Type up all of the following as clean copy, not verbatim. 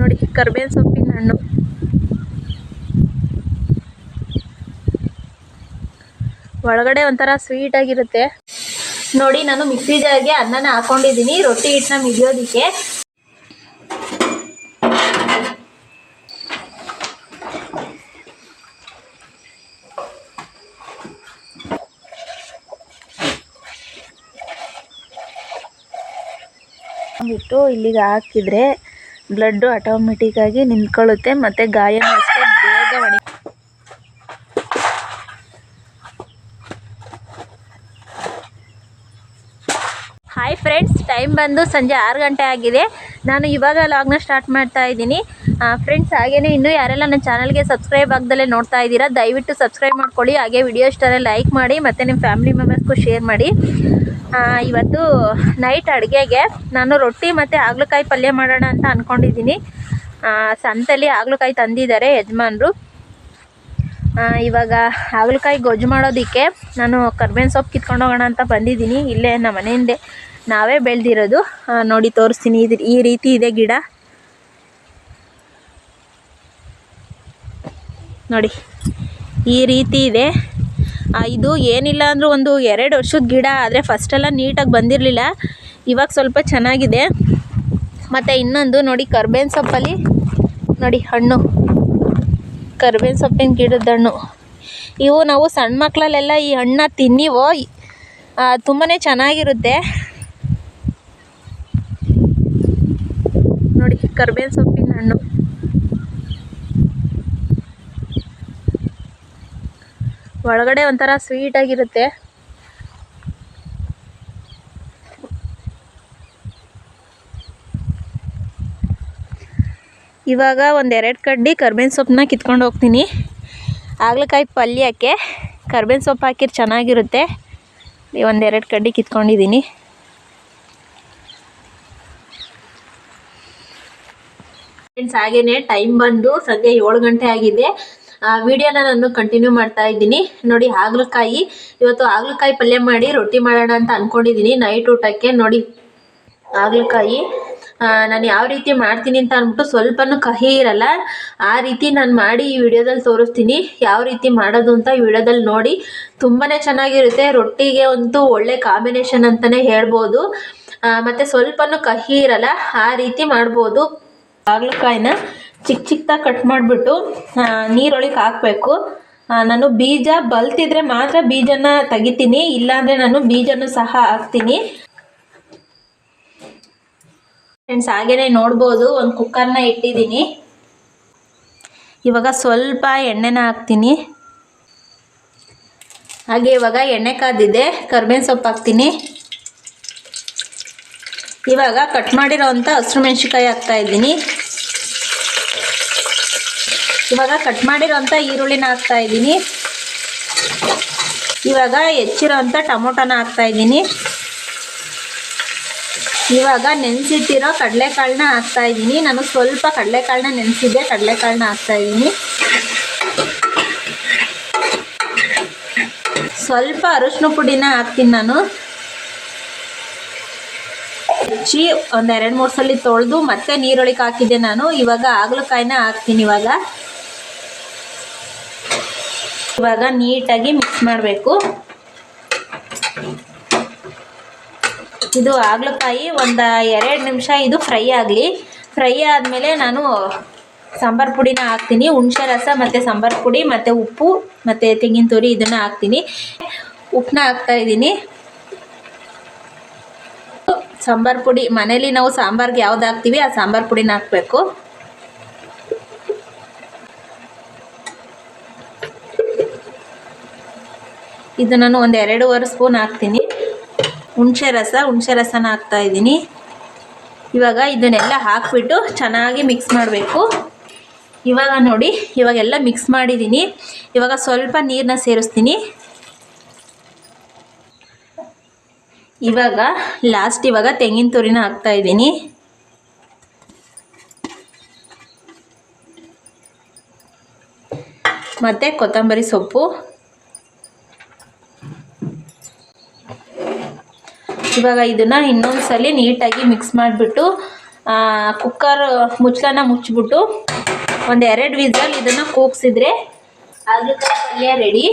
ನೋಡಿ ಕರ್ಬೇವಿನ ಸೊಪ್ಪಿನ ಹಣ್ಣು. ಒಳಗಡೆ ಒಂಥರ ಸ್ವೀಟ್ ಆಗಿರುತ್ತೆ ನೋಡಿ. ನಾನು ಮಿಕ್ಸಿ ಜಾರ್ಗೆ ಅನ್ನನ ಹಾಕೊಂಡಿದ್ದೀನಿ ರೊಟ್ಟಿ ಹಿಟ್ಟನ್ನ ಮಿದಿಯೋದಕ್ಕೆ. ಬಿಟ್ಟು ಇಲ್ಲಿಗೆ ಹಾಕಿದರೆ ಬ್ಲಡ್ಡು ಆಟೋಮೆಟಿಕ್ಕಾಗಿ ನಿಂತ್ಕೊಳ್ಳುತ್ತೆ ಮತ್ತು ಗಾಯನೂ ಅಷ್ಟೇ ಬೇಗ ಒಣಗಿ. ಹಾಯ್ ಫ್ರೆಂಡ್ಸ್, ಟೈಮ್ ಬಂದು ಸಂಜೆ 6 ಗಂಟೆ ಆಗಿದೆ. ನಾನು ಇವಾಗ ಲಾಗ್ನ ಸ್ಟಾರ್ಟ್ ಮಾಡ್ತಾ ಇದ್ದೀನಿ ಫ್ರೆಂಡ್ಸ್. ಹಾಗೆಯೇ ಇನ್ನೂ ಯಾರೆಲ್ಲ ನನ್ನ ಚಾನಲ್ಗೆ ಸಬ್ಸ್ಕ್ರೈಬ್ ಆಗದಲ್ಲೇ ನೋಡ್ತಾ ಇದ್ದೀರಾ ದಯವಿಟ್ಟು ಸಬ್ಸ್ಕ್ರೈಬ್ ಮಾಡ್ಕೊಳ್ಳಿ. ಹಾಗೆ ವಿಡಿಯೋ ಇಷ್ಟನೇ ಲೈಕ್ ಮಾಡಿ ಮತ್ತು ನಿಮ್ಮ ಫ್ಯಾಮಿಲಿ ಮೆಂಬರ್ಸ್ಗೂ ಶೇರ್ ಮಾಡಿ. ಇವತ್ತು ನೈಟ್ ಅಡುಗೆಗೆ ನಾನು ರೊಟ್ಟಿ ಮತ್ತು ಹಾಗಲಕಾಯಿ ಪಲ್ಯ ಮಾಡೋಣ ಅಂತ ಅಂದ್ಕೊಂಡಿದ್ದೀನಿ. ಸಂತೆಯಲ್ಲಿ ಹಾಗಲಕಾಯಿ ತಂದಿದ್ದಾರೆ ಯಜಮಾನರು. ಇವಾಗ ಹಾಗಲಕಾಯಿ ಗೊಜ್ಜು ಮಾಡೋದಕ್ಕೆ ನಾನು ಕರ್ಬೇವಿನ ಸೊಪ್ಪು ಕಿತ್ಕೊಂಡು ಹೋಗೋಣ ಅಂತ ಬಂದಿದ್ದೀನಿ. ಇಲ್ಲೇ ನಮ್ಮ ಮನೆಯಿಂದೆ ನಾವೇ ಬೆಳೆದಿರೋದು. ನೋಡಿ ತೋರಿಸ್ತೀನಿ. ಈ ರೀತಿ ಇದೆ ಗಿಡ ನೋಡಿ, ಈ ರೀತಿ ಇದೆ. ಇದು ಏನಿಲ್ಲ ಅಂದರೂ ಒಂದು 2 ವರ್ಷದ ಗಿಡ. ಆದರೆ ಫಸ್ಟೆಲ್ಲ ನೀಟಾಗಿ ಬಂದಿರಲಿಲ್ಲ, ಇವಾಗ ಸ್ವಲ್ಪ ಚೆನ್ನಾಗಿದೆ. ಮತ್ತು ಇನ್ನೊಂದು ನೋಡಿ, ಕರ್ಬೇವಿನ ಸೊಪ್ಪಲ್ಲಿ ನೋಡಿ ಹಣ್ಣು, ಕರ್ಬೇವಿನ ಸೊಪ್ಪಿನ ಗಿಡದ ಹಣ್ಣು. ಇವು ನಾವು ಸಣ್ಣ ಮಕ್ಕಳಲ್ಲೆಲ್ಲ ಈ ಹಣ್ಣನ್ನ ತಿನ್ನಿವೋ ತುಂಬಾ ಚೆನ್ನಾಗಿರುತ್ತೆ ನೋಡಿ. ಕರ್ಬೇವಿನ ಸೊಪ್ಪಿನ ಹಣ್ಣು ಒಳಗಡೆ ಒಂಥರ ಸ್ವೀಟ್ ಆಗಿರುತ್ತೆ. ಇವಾಗ 1-2 ಕಡ್ಡಿ ಕರ್ಬೇವಿನ ಸೊಪ್ಪನ್ನ ಕಿತ್ಕೊಂಡು ಹೋಗ್ತೀನಿ. ಹಾಗಲಕಾಯಿ ಪಲ್ಯಕ್ಕೆ ಕರ್ಬೇವಿನ ಸೊಪ್ಪು ಹಾಕಿದ್ರೆ ಚೆನ್ನಾಗಿರುತ್ತೆ. 1-2 ಕಡ್ಡಿ ಕಿತ್ಕೊಂಡಿದ್ದೀನಿ. ಫ್ರೆಂಡ್ಸ್, ಹಾಗೆಯೇ ಟೈಮ್ ಬಂದು ಸಂಜೆ 7 ಗಂಟೆ ಆಗಿದೆ. ವಿಡಿಯೋನ ನಾನು ಕಂಟಿನ್ಯೂ ಮಾಡ್ತಾ ಇದ್ದೀನಿ ನೋಡಿ. ಹಾಗಲಕಾಯಿ ಇವತ್ತು ಹಾಗಲಕಾಯಿ ಪಲ್ಯ ಮಾಡಿ ರೊಟ್ಟಿ ಮಾಡೋಣ ಅಂತ ಅಂದ್ಕೊಂಡಿದ್ದೀನಿ ನೈಟ್ ಊಟಕ್ಕೆ. ನೋಡಿ ಹಾಗಲಕಾಯಿ ನಾನು ಯಾವ ರೀತಿ ಮಾಡ್ತೀನಿ ಅಂತ ಅಂದ್ಬಿಟ್ಟು ಸ್ವಲ್ಪನೂ ಕಹಿ ಇರಲ್ಲ, ಆ ರೀತಿ ನಾನು ಮಾಡಿ ಈ ವಿಡಿಯೋದಲ್ಲಿ ತೋರಿಸ್ತೀನಿ. ಯಾವ ರೀತಿ ಮಾಡೋದು ಅಂತ ಈ ವಿಡಿಯೋದಲ್ಲಿ ನೋಡಿ. ತುಂಬಾ ಚೆನ್ನಾಗಿರುತ್ತೆ. ರೊಟ್ಟಿಗೆ ಅಂತೂ ಒಳ್ಳೆ ಕಾಂಬಿನೇಷನ್ ಅಂತಲೇ ಹೇಳ್ಬೋದು. ಮತ್ತು ಸ್ವಲ್ಪನೂ ಕಹಿ ಇರಲ್ಲ, ಆ ರೀತಿ ಮಾಡ್ಬೋದು. ಹಾಗಲಕಾಯಿನ ಚಿಕ್ಕದಾಗಿ ಕಟ್ ಮಾಡಿಬಿಟ್ಟು ನೀರೊಳಗೆ ಹಾಕಬೇಕು. ನಾನು ಬೀಜ ಬಲ್ತಿದ್ರೆ ಮಾತ್ರ ಬೀಜನ ತೆಗಿತೀನಿ, ಇಲ್ಲಾಂದರೆ ನಾನು ಬೀಜನೂ ಸಹ ಹಾಕ್ತೀನಿ. ಫ್ರೆಂಡ್ಸ್, ಹಾಗೆಯೇ ನೋಡ್ಬೋದು ಒಂದು ಕುಕ್ಕರ್ನ ಇಟ್ಟಿದ್ದೀನಿ. ಇವಾಗ ಸ್ವಲ್ಪ ಎಣ್ಣೆನ ಹಾಕ್ತೀನಿ. ಹಾಗೆ ಇವಾಗ ಎಣ್ಣೆ ಕಾದಿದೆ, ಕರ್ಬೇವಿನ ಸೊಪ್ಪು ಹಾಕ್ತೀನಿ. ಇವಾಗ ಕಟ್ ಮಾಡಿರೋವಂಥ ಹಸಿರು ಮೆಣಸಿನ್ಕಾಯಿ ಹಾಕ್ತಾಯಿದ್ದೀನಿ. ಇವಾಗ ಕಟ್ ಮಾಡಿರೋವಂಥ ಈರುಳ್ಳಿನ ಹಾಕ್ತಾಯಿದ್ದೀನಿ. ಇವಾಗ ಹೆಚ್ಚಿರೋವಂಥ ಟೊಮೊಟೊನ ಹಾಕ್ತಾಯಿದ್ದೀನಿ. ಇವಾಗ ನೆನೆಸಿಟ್ಟಿರೋ ಕಡಲೆಕಾಳನ್ನ ಹಾಕ್ತಾಯಿದ್ದೀನಿ. ನಾನು ಸ್ವಲ್ಪ ಕಡಲೆಕಾಳನ್ನ ನೆನೆಸಿದ್ದೆ, ಕಡಲೆಕಾಳನ್ನ ಹಾಕ್ತಾಯಿದ್ದೀನಿ. ಸ್ವಲ್ಪ ಅರಿಶಿನ ಪುಡಿನ ಹಾಕ್ತೀನಿ ನಾನು. ಹೆಚ್ಚಿ 1-2-3 ಸಲ ತೊಳೆದು ಮತ್ತೆ ನೀರೊಳಗೆ ಹಾಕಿದ್ದೆ ನಾನು. ಇವಾಗ ಹಾಗಲಕಾಯಿನ ಹಾಕ್ತೀನಿ. ಇವಾಗ ನೀಟಾಗಿ ಮಿಕ್ಸ್ ಮಾಡಬೇಕು. ಇದು ಹಾಗಲಕಾಯಿ 1-2 ನಿಮಿಷ ಇದು ಫ್ರೈ ಆಗಲಿ. ಫ್ರೈ ಆದಮೇಲೆ ನಾನು ಸಾಂಬಾರು ಪುಡಿನ ಹಾಕ್ತೀನಿ. ಹುಣಸೆ ರಸ ಮತ್ತು ಸಾಂಬಾರು ಪುಡಿ ಮತ್ತು ಉಪ್ಪು ಮತ್ತು ತೆಂಗಿನ ತುರಿ ಇದನ್ನು ಹಾಕ್ತೀನಿ. ಉಪ್ಪನ್ನ ಹಾಕ್ತಾಯಿದ್ದೀನಿ. ಸಾಂಬಾರು ಪುಡಿ ಮನೇಲಿ ನಾವು ಸಾಂಬಾರ್ಗೆ ಯಾವ್ದು ಹಾಕ್ತೀವಿ ಆ ಸಾಂಬಾರು ಪುಡಿನ ಹಾಕಬೇಕು. ಇದು ನಾನು 1-2 ಸ್ಪೂನ್ ಹಾಕ್ತೀನಿ. ಹುಣಸೆ ರಸನ ಹಾಕ್ತಾಯಿದ್ದೀನಿ. ಇವಾಗ ಇದನ್ನೆಲ್ಲ ಹಾಕ್ಬಿಟ್ಟು ಚೆನ್ನಾಗಿ ಮಿಕ್ಸ್ ಮಾಡಬೇಕು. ಇವಾಗ ನೋಡಿ, ಇವಾಗೆಲ್ಲ ಮಿಕ್ಸ್ ಮಾಡಿದ್ದೀನಿ. ಇವಾಗ ಸ್ವಲ್ಪ ನೀರನ್ನ ಸೇರಿಸ್ತೀನಿ. ಇವಾಗ ತೆಂಗಿನ ತುರಿನ ಹಾಕ್ತಾಯಿದ್ದೀನಿ. ಮತ್ತು ಕೊತ್ತಂಬರಿ ಸೊಪ್ಪು. ಇವಾಗ ಇದನ್ನು ಇನ್ನೊಂದು ಸಲ ನೀಟಾಗಿ ಮಿಕ್ಸ್ ಮಾಡಿಬಿಟ್ಟು ಕುಕ್ಕರ್ ಮುಚ್ಚಳನ ಮುಚ್ಚಿಬಿಟ್ಟು ಒಂದು 2 ವಿಸಲ್ ಇದನ್ನು ಕೂಗಿಸಿದ್ರೆ ಹಾಗಲಕಾಯಿ ಪಲ್ಯ ರೆಡಿ.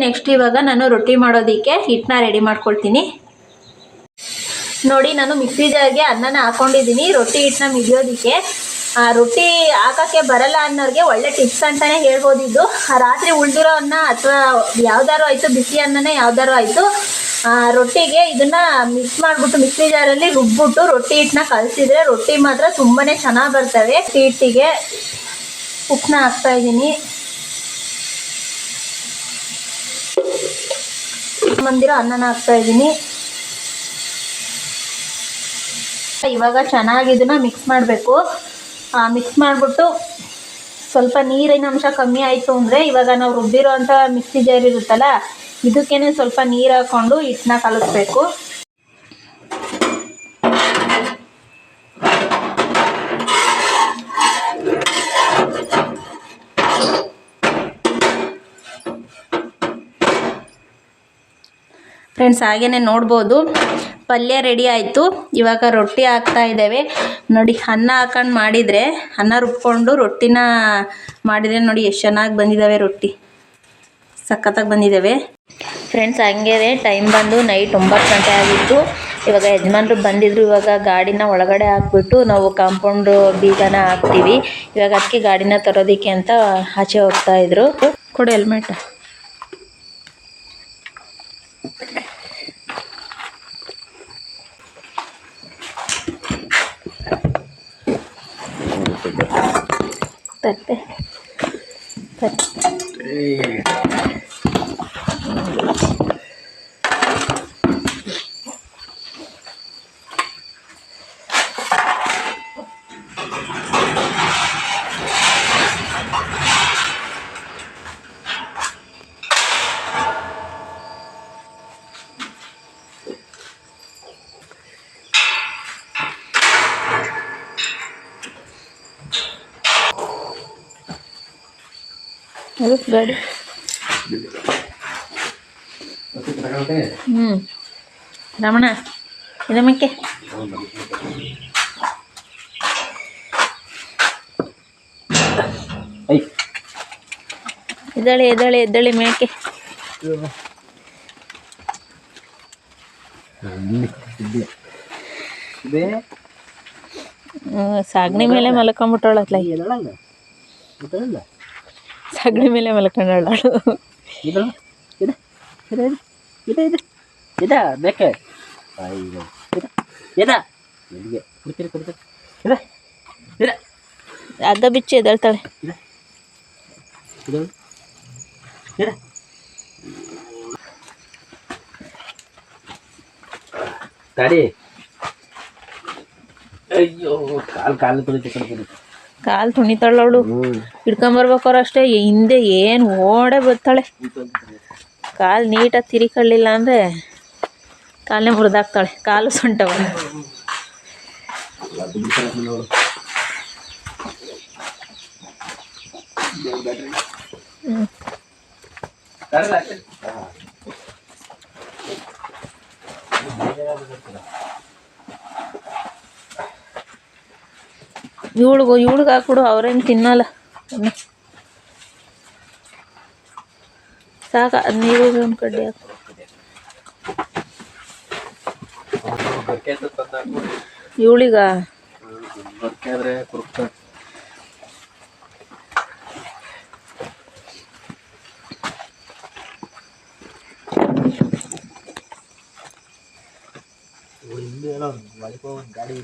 ನೆಕ್ಸ್ಟ್ ಇವಾಗ ನಾನು ರೊಟ್ಟಿ ಮಾಡೋದಕ್ಕೆ ಹಿಟ್ಟನ್ನ ರೆಡಿ ಮಾಡ್ಕೊಳ್ತೀನಿ. ನೋಡಿ, ನಾನು ಮಿಕ್ಸಿ ಜಾರ್ಗೆ ಅನ್ನನ ಹಾಕೊಂಡಿದ್ದೀನಿ ರೊಟ್ಟಿ ಹಿಟ್ಟನ್ನ ಮಿಡಿಯೋದಕ್ಕೆ. ರೊಟ್ಟಿ ಹಾಕೋಕ್ಕೆ ಬರಲ್ಲ ಅನ್ನೋರಿಗೆ ಒಳ್ಳೆ ಟಿಪ್ಸ್ ಅಂತಲೇ ಹೇಳ್ಬೋದಿದ್ದು. ರಾತ್ರಿ ಉಳಿದಿರೋ ಅನ್ನ ಅಥವಾ ಯಾವ್ದಾರು ಆಯಿತು, ಬಿಸಿ ಅನ್ನನೇ ಯಾವ್ದಾರು ಆಯಿತು, ರೊಟ್ಟಿಗೆ ಇದನ್ನು ಮಿಕ್ಸ್ ಮಾಡಿಬಿಟ್ಟು ಮಿಕ್ಸಿ ಜಾರಲ್ಲಿ ರುಬ್ಬಿಟ್ಟು ರೊಟ್ಟಿ ಹಿಟ್ಟನ್ನ ಕಲಸಿದ್ರೆ ರೊಟ್ಟಿ ಮಾತ್ರ ತುಂಬಾ ಚೆನ್ನಾಗಿ ಬರ್ತವೆ. ಹಿಟ್ಟಿಗೆ ಉಪ್ಪನ್ನ ಹಾಕ್ತಾಯಿದ್ದೀನಿ. ಮಂದಿರೋ ಅನ್ನನ ಹಾಕ್ತಾಯಿದ್ದೀನಿ. ಇವಾಗ ಚೆನ್ನಾಗಿ ಇದನ್ನು ಮಿಕ್ಸ್ ಮಾಡಬೇಕು. ಮಿಕ್ಸ್ ಮಾಡಿಬಿಟ್ಟು ಸ್ವಲ್ಪ ನೀರಿನ ಅಂಶ ಕಮ್ಮಿ ಆಯಿತು ಅಂದರೆ ಇವಾಗ ನಾವು ರುಬ್ಬಿರೋ ಅಂಥ ಮಿಕ್ಸಿ ಜಾರ್ ಇರುತ್ತಲ್ಲ, ಇದಕ್ಕೇ ಸ್ವಲ್ಪ ನೀರು ಹಾಕ್ಕೊಂಡು ಹಿಟ್ಟನ್ನ ಕಲಿಸ್ಬೇಕು. ಫ್ರೆಂಡ್ಸ್, ಹಾಗೇ ನೋಡ್ಬೋದು ಪಲ್ಯ ರೆಡಿ ಆಯಿತು. ಇವಾಗ ರೊಟ್ಟಿ ಹಾಕ್ತಾ ಇದ್ದೇವೆ. ನೋಡಿ, ಅನ್ನ ಹಾಕೊಂಡು ಮಾಡಿದರೆ, ಅನ್ನ ರುಬ್ಕೊಂಡು ರೊಟ್ಟಿನ ಮಾಡಿದರೆ ನೋಡಿ ಎಷ್ಟು ಚೆನ್ನಾಗಿ ಬಂದಿದ್ದಾವೆ. ರೊಟ್ಟಿ ಸಖತ್ತಾಗಿ ಬಂದಿದ್ದಾವೆ. ಫ್ರೆಂಡ್ಸ್, ಹಂಗೆ ಟೈಮ್ ಬಂದು ನೈಟ್ 9 ಗಂಟೆ ಆಗಿತ್ತು. ಇವಾಗ ಯಜಮಾನ್ರು ಬಂದಿದ್ರು. ಇವಾಗ ಗಾಡಿನ ಒಳಗಡೆ ಹಾಕ್ಬಿಟ್ಟು ನಾವು ಕಾಂಪೌಂಡು ಬೀಗನ ಹಾಕ್ತೀವಿ. ಇವಾಗ ಅದಕ್ಕೆ ಗಾಡಿನ ತರೋದಕ್ಕೆ ಅಂತ ಆಚೆ ಹೋಗ್ತಾಯಿದ್ರು. ಕೊಡು ಹೆಲ್ಮೆಟ್. ತಟ್ಟೆ ಗಾಡಿ ರಮಣ ಇದಕ್ಕೆ ಎದ್ದಳಿ ಮೇಕೆ. ಸಗಣಿ ಮೇಲೆ ಮಲ್ಕೊಂಡ್ಬಿಟ್ಟವಳತ್ಲ. ಸಗಣಿ ಮೇಲೆ ಮಲ್ಕೊಂಡಾಳು. ಹಗ್ಗ ಬಿಚ್ಚಿ ಎದ್ದೇಳ್ತಾಳೆ. ಕಾಲು ತುಣಿತಾಳವಳು. ಹಿಡ್ಕೊಂಬರ್ಬೇಕಾದ್ರೆ ಅಷ್ಟೇ ಹಿಂದೆ ಏನು ಓಡೇ ಬರ್ತಾಳೆ. ಕಾಲು ನೀಟಾಗಿ ತಿರಿಕೊಳ್ಳಿಲ್ಲ ಅಂದರೆ ಕಾಲನ್ನೇ ಮುರಿದಾಕ್ತಾಳೆ. ಕಾಲು ಸೊಂಟವ. ಇವಳಿಗೆ ಹಾಕ್ಬಿಡು, ಅವ್ರೇನು ತಿನ್ನಲ್ಲ. ಸಾಕ ನೀರು ಒಂದು ಕಡ್ಡಿ ಹಾಕು. ಇವಳಿಗ ಗಾಡಿ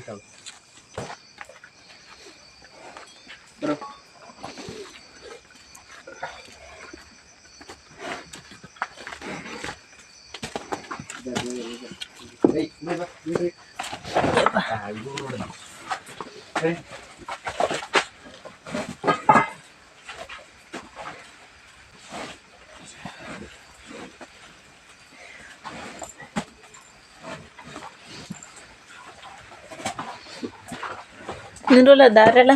ನಿಂದ್ರಲ್ಲ ದಾರೆಲ್ಲ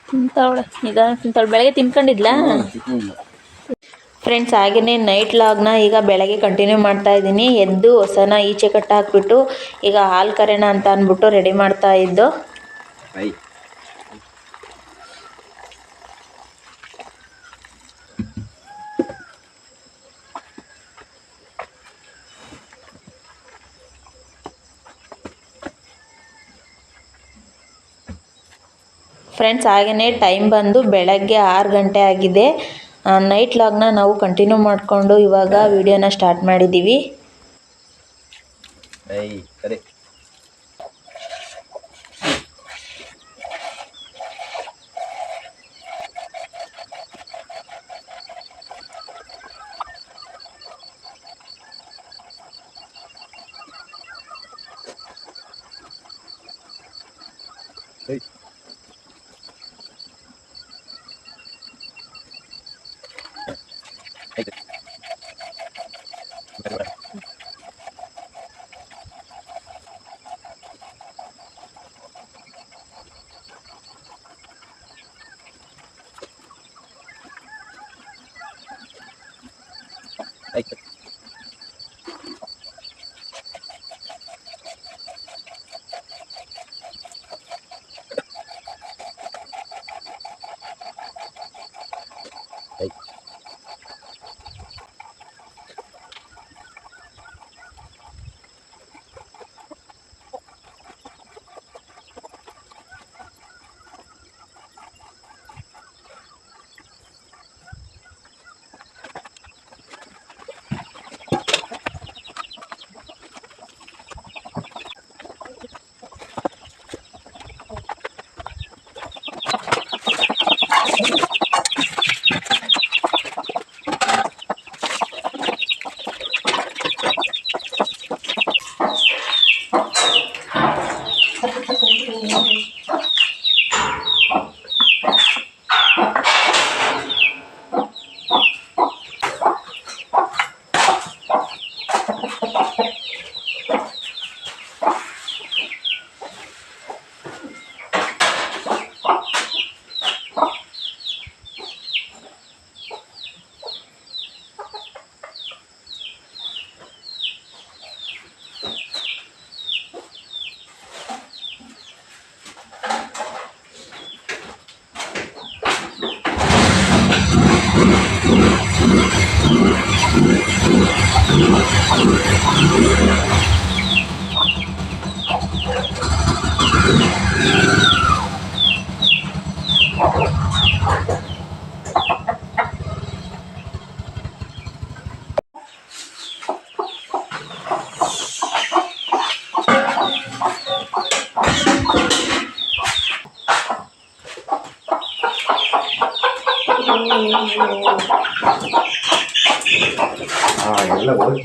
ತಿಂತಾವಳೆ ನಿಧಾನ ತಿಂತಾವಳೆ. ಬೆಳಗ್ಗೆ ತಿನ್ಕೊಂಡಿದ್ಲಾ? ಫ್ರೆಂಡ್ಸ್, ಹಾಗೆಯೇ ನೈಟ್ ಲಾಗ್ನ ಈಗ ಬೆಳಗ್ಗೆ ಕಂಟಿನ್ಯೂ ಮಾಡ್ತಾ ಇದ್ದೀನಿ. ಎದ್ದು ಹೊಸನ ಈಚೆ ಕಟ್ಟ ಹಾಕ್ಬಿಟ್ಟು ಈಗ ಹಾಲು ಕರೆಯೋಣ ಅಂತ ಅಂದ್ಬಿಟ್ಟು ರೆಡಿ ಮಾಡ್ತಾ ಇದ್ದು. ಫ್ರೆಂಡ್ಸ್, ಹಾಗೆಯೇ ಟೈಮ್ ಬಂದು ಬೆಳಗ್ಗೆ 6 ಗಂಟೆ ಆಗಿದೆ. ನೈಟ್ ಲಾಗ್ನ ನಾವು ಕಂಟಿನ್ಯೂ ಮಾಡಿಕೊಂಡು ಇವಾಗ ವಿಡಿಯೋನ ಸ್ಟಾರ್ಟ್ ಮಾಡಿದ್ದೀವಿ. ಎಲ್ಲ ಹೋಗಿ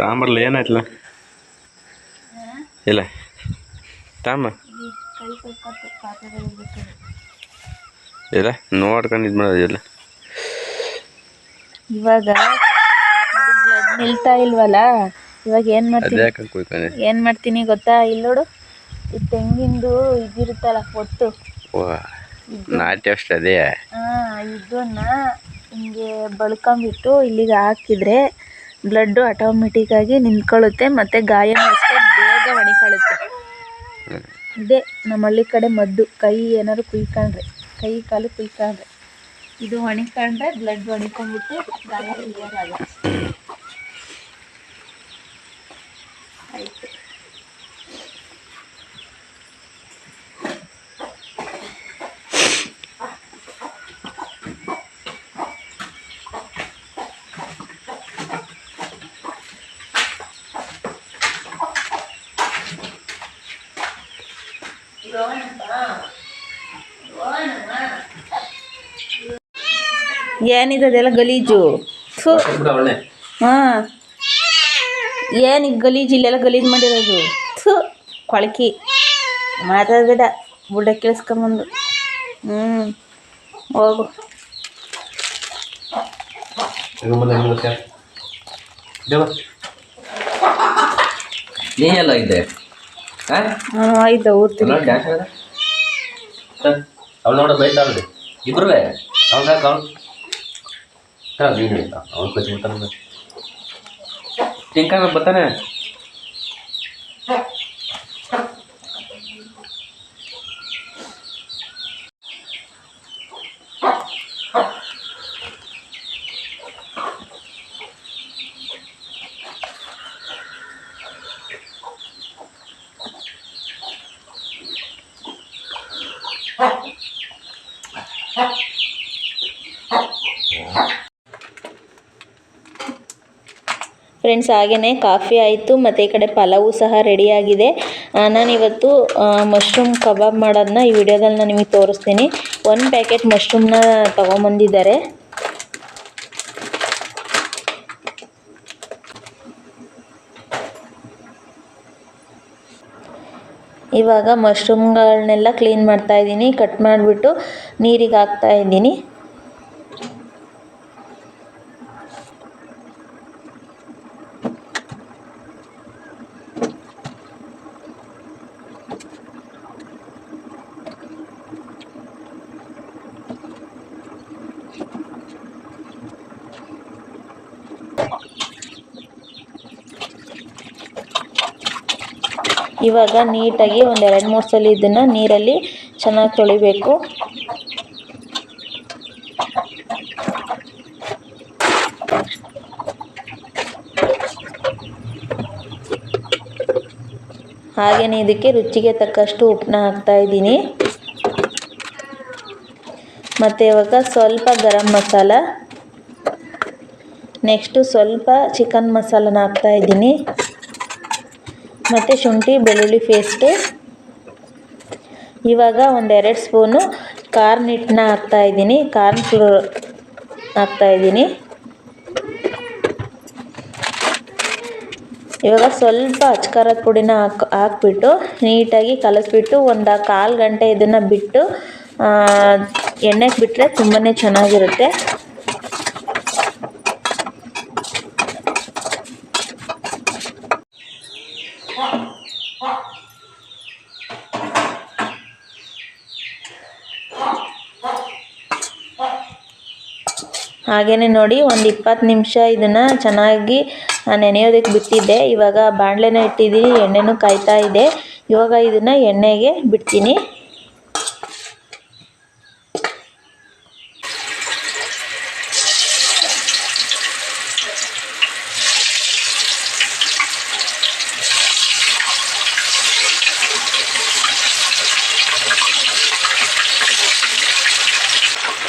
ತಾಂಬರ್ಲ ಏನಾಯ್ತಲ್ಲ ಇಲ್ಲ ತಾಂಬ ಇಲ್ಲ ನೋಡ್ಕೊಂಡು ಇದು ಮಾಡೋದಿಲ್ಲ. ಇವಾಗ ಬ್ಲಡ್ ನಿಲ್ತಾ ಇಲ್ವಲ್ಲ, ಇವಾಗ ಏನು ಮಾಡ್ತೀನಿ ಗೊತ್ತಾ? ಇಲ್ಲಿ ನೋಡು, ಈ ತೆಂಗಿಂದು ಇದಿರುತ್ತಲ್ಲ ಒಟ್ಟು ನಾಟಿ ಅಷ್ಟು ಅದೇ ಇದನ್ನ ಹಿಂಗೆ ಬಳ್ಕೊಂಬಿಟ್ಟು ಇಲ್ಲಿಗೆ ಹಾಕಿದ್ರೆ ಬ್ಲಡ್ಡು ಆಟೋಮೆಟಿಕ್ಕಾಗಿ ನಿಂತ್ಕೊಳ್ಳುತ್ತೆ ಮತ್ತು ಗಾಯನೂ ಅಷ್ಟೇ ಬೇಗ ಒಣಕೊಳ್ಳುತ್ತೆ. ಇದೇ ನಮ್ಮ ಹಳ್ಳಿ ಕಡೆ ಮದ್ದು. ಕೈ ಏನಾದ್ರು ಕುಯ್ಕೊಂಡ್ರೆ, ಕೈ ಕಾಲು ಕುಯ್ಕೊಂಡ್ರೆ ಇದು ಒಣಕೊಂಡ್ರೆ ಬ್ಲಡ್ ಒಣಕೊಂಡ್ಬಿಟ್ಟು ಗಾಯ ಕ್ಲಿಯರ್ ಆಗುತ್ತೆ. ಆಯಿತು. ಏನಿದೆ ಅದೆಲ್ಲ ಗಲೀಜು? ಹಾಂ, ಏನಿಗೆ ಗಲೀಜು? ಇಲ್ಲೆಲ್ಲ ಗಲೀಜು ಮಾಡಿರೋದು. ಕೊಳಕಿ ಮಾತಾಡಬೇಡ, ಬುಡ್ಡ ಕೇಳಿಸ್ಕೊಂಬಂದು. ಹೋಗು. ನೀನೆಲ್ಲ ಇದ್ದೆ? ಆಯ್ತು ಊರ್ತೀನಿ. ಅವ್ಳು ನೋಡ ಬೈತಾಳೆ ಇಬ್ರು ಅವ್ನು ಸಾಕು ಅವ್ನು ನೀನು ಅವ್ನು ಕಚ್ಬಿಡ್ತಾನೆ ಟಿಂಕ ಬರ್ತಾನೆ. ಫ್ರೆಂಡ್ಸ್, ಹಾಗೆಯೇ ಕಾಫಿ ಆಯಿತು ಮತ್ತು ಈ ಕಡೆ ಪಲಾವು ಸಹ ರೆಡಿಯಾಗಿದೆ. ನಾನಿವತ್ತು ಮಶ್ರೂಮ್ ಕಬಾಬ್ ಮಾಡೋದನ್ನ ಈ ವಿಡಿಯೋದಲ್ಲಿ ನಾನು ನಿಮಗೆ ತೋರಿಸ್ತೀನಿ. 1 ಪ್ಯಾಕೆಟ್ ಮಶ್ರೂಮ್ನ ತೊಗೊಂಬಂದಿದ್ದಾರೆ. ಇವಾಗ ಮಶ್ರೂಮ್ಗಳನ್ನೆಲ್ಲ ಕ್ಲೀನ್ ಮಾಡ್ತಾಯಿದ್ದೀನಿ. ಕಟ್ ಮಾಡಿಬಿಟ್ಟು ನೀರಿಗೆ ಹಾಕ್ತಾಯಿದ್ದೀನಿ. ಇವಾಗ ನೀಟಾಗಿ ಒಂದು 2-3 ಸಲ ಇದನ್ನು ನೀರಲ್ಲಿ ಚೆನ್ನಾಗಿ ತೊಳಿಬೇಕು. ಹಾಗೆಯೇ ಇದಕ್ಕೆ ರುಚಿಗೆ ತಕ್ಕಷ್ಟು ಉಪ್ಪನ್ನ ಹಾಕ್ತಾಯಿದ್ದೀನಿ. ಮತ್ತು ಇವಾಗ ಸ್ವಲ್ಪ ಗರಂ ಮಸಾಲ, ನೆಕ್ಸ್ಟು ಸ್ವಲ್ಪ ಚಿಕನ್ ಮಸಾಲನ ಹಾಕ್ತಾಯಿದ್ದೀನಿ. ಮತ್ತು ಶುಂಠಿ ಬೆಳ್ಳುಳ್ಳಿ ಪೇಸ್ಟು. ಇವಾಗ 1-2 ಸ್ಪೂನು ಕಾರ್ನ್ ಹಿಟ್ಟನ್ನ ಹಾಕ್ತಾಯಿದ್ದೀನಿ. ಕಾರ್ನ್ ಫ್ಲೋರ್ ಹಾಕ್ತಾಯಿದ್ದೀನಿ. ಇವಾಗ ಸ್ವಲ್ಪ ಅಚ್ಕಾರದ ಪುಡಿನ ಹಾಕ್ಬಿಟ್ಟು ನೀಟಾಗಿ ಕಲಸಿಬಿಟ್ಟು ಒಂದು 1/4 ಗಂಟೆ ಇದನ್ನು ಬಿಟ್ಟು ಎಣ್ಣೆಗೆ ಬಿಟ್ಟರೆ ತುಂಬಾ ಚೆನ್ನಾಗಿರುತ್ತೆ. ಹಾಗೆಯೇ ನೋಡಿ, ಒಂದು 20 ನಿಮಿಷ ಇದನ್ನು ಚೆನ್ನಾಗಿ ನೆನೆಯೋದಕ್ಕೆ ಬಿಟ್ಟಿದ್ದೆ. ಇವಾಗ ಬಾಣಲೆನ ಇಟ್ಟಿದ್ದೀನಿ, ಎಣ್ಣೆನೂ ಕಾಯ್ತಾ ಇದೆ. ಇವಾಗ ಇದನ್ನು ಎಣ್ಣೆಗೆ ಬಿಡ್ತೀನಿ.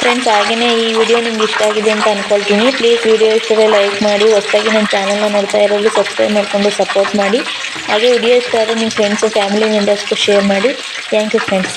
ಫ್ರೆಂಡ್ಸ್, ಹಾಗೆಯೇ ಈ ವಿಡಿಯೋ ನಿಮ್ಗೆ ಇಷ್ಟ ಆಗಿದೆ ಅಂತ ಅಂದ್ಕೊಳ್ತೀನಿ. ಪ್ಲೀಸ್ ವಿಡಿಯೋ ಇಷ್ಟವೇ ಲೈಕ್ ಮಾಡಿ. ಹೊಸದಾಗಿ ನನ್ನ ಚಾನಲ್ನ ನೋಡ್ತಾ ಇರೋರು ಸಬ್ಸ್ಕ್ರೈಬ್ ಮಾಡಿಕೊಂಡು ಸಪೋರ್ಟ್ ಮಾಡಿ. ಹಾಗೆ ವಿಡಿಯೋ ಇಷ್ಟ ಆದರೆ ನಿಮ್ಮ ಫ್ರೆಂಡ್ಸು ಫ್ಯಾಮಿಲಿ ಮೆಂಬರ್ಸ್ಗೂ ಶೇರ್ ಮಾಡಿ. Thank you friends.